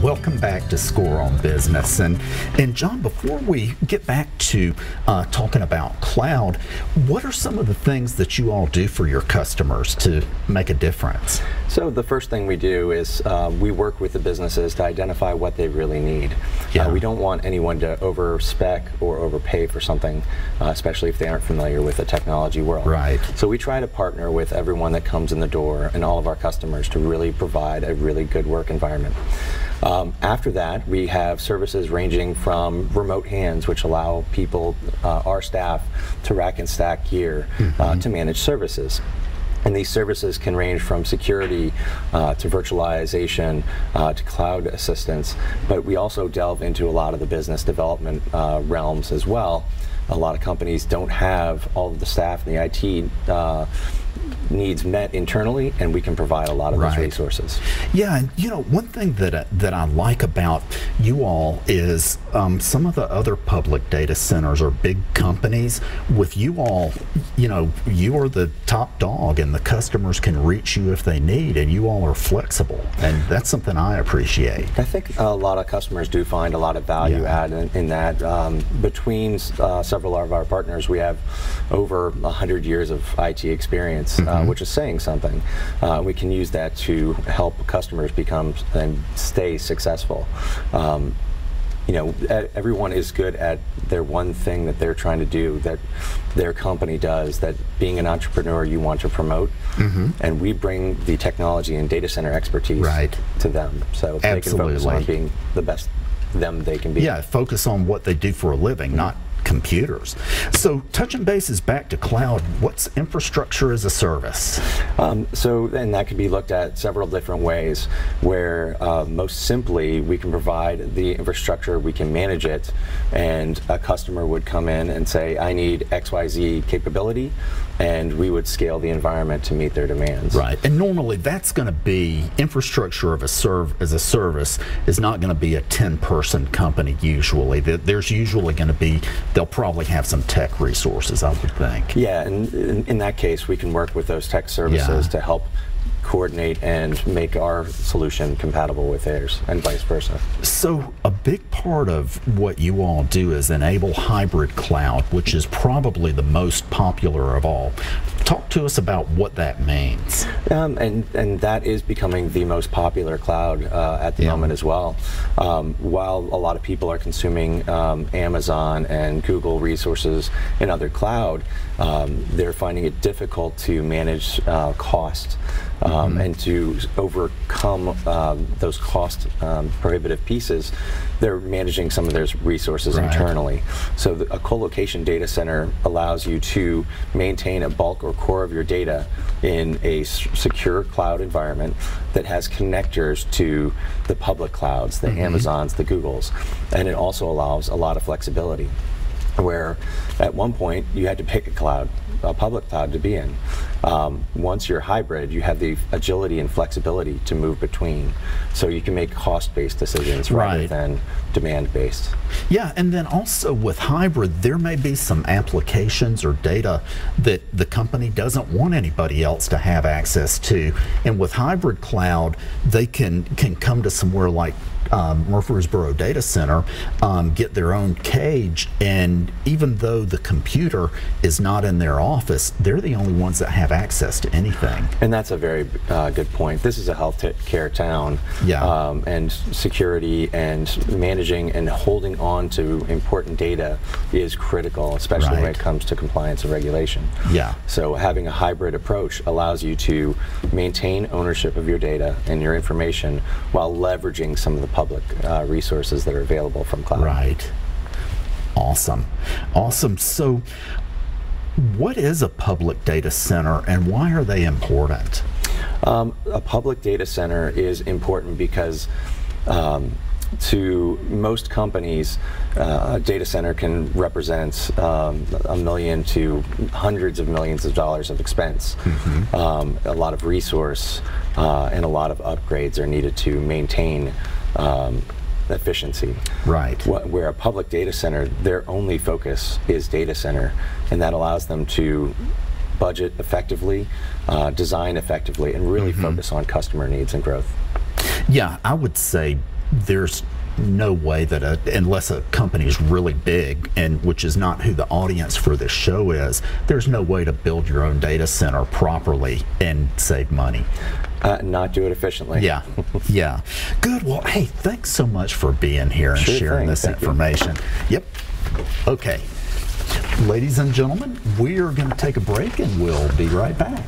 welcome back to Score on Business. And John, before we get back to talking about cloud, what are some of the things that you all do for your customers to make a difference? So the first thing we do is we work with the businesses to identify what they really need. Yeah. We don't want anyone to over-spec or overpay for something, especially if they aren't familiar with the technology world. Right. So we try to partner with everyone that comes in the door and all of our customers to really provide a really good work environment. After that, we have services ranging from remote hands, which allow people, our staff, to rack and stack gear to manage services. And these services can range from security to virtualization to cloud assistance, but we also delve into a lot of the business development realms as well. A lot of companies don't have all of the staff and the IT needs met internally, and we can provide a lot of those resources. Yeah, and you know, one thing that I like about you all is some of the other public data centers are big companies. With you all, you know, you are the top dog, and the customers can reach you if they need, and you all are flexible, and that's something I appreciate. I think a lot of customers do find a lot of value add in that. Between several of our partners, we have over 100 years of IT experience, which is saying something. We can use that to help customers become and stay successful. You know, everyone is good at their one thing that they're trying to do, that their company does, that being an entrepreneur you want to promote, and we bring the technology and data center expertise to them, so they can focus on being the best them they can be. Yeah, focus on what they do for a living, not computers. So touching bases back to cloud, what's infrastructure as a service? And that can be looked at several different ways, where most simply we can provide the infrastructure, we can manage it, and a customer would come in and say, I need XYZ capability, and we would scale the environment to meet their demands. Right, and normally that's going to be infrastructure as a service is not going to be a 10-person company usually. There's usually going to be, they'll probably have some tech resources, I would think. Yeah, and in that case we can work with those tech services to help coordinate and make our solution compatible with theirs, and vice versa. So a big part of what you all do is enable hybrid cloud, which is probably the most popular of all. Talk to us about what that means. And that is becoming the most popular cloud at the moment as well. While a lot of people are consuming Amazon and Google resources in other cloud, they're finding it difficult to manage cost and to overcome those cost prohibitive pieces. They're managing some of those resources internally. So a co-location data center allows you to maintain a bulk or core of your data in a secure cloud environment that has connectors to the public clouds, the Amazons, the Googles, and it also allows a lot of flexibility, where at one point you had to pick a public cloud to be in. Once you're hybrid, you have the agility and flexibility to move between, so you can make cost-based decisions rather than demand-based. Yeah, and then also with hybrid, there may be some applications or data that the company doesn't want anybody else to have access to, and with hybrid cloud, they can come to somewhere like Murfreesboro Data Center, get their own cage, and even though the computer is not in their office, they're the only ones that have access to anything. And that's a very good point. This is a healthcare town, and security and managing and holding on to important data is critical, especially when it comes to compliance and regulation. So having a hybrid approach allows you to maintain ownership of your data and your information while leveraging some of the public resources that are available from cloud. Awesome. Awesome. So what is a public data center and why are they important? A public data center is important because to most companies, a data center can represent $1 million to hundreds of millions of dollars of expense. A lot of resource and a lot of upgrades are needed to maintain efficiency. Where a public data center, their only focus is data center, and that allows them to budget effectively, design effectively, and really focus on customer needs and growth. Yeah, I would say there's no way that unless a company is really big, and which is not who the audience for this show is, there's no way to build your own data center properly and save money. Not do it efficiently. Yeah, yeah. Good. Well, hey, thanks so much for being here and sharing this information. Yep. Okay. Ladies and gentlemen, we are going to take a break and we'll be right back.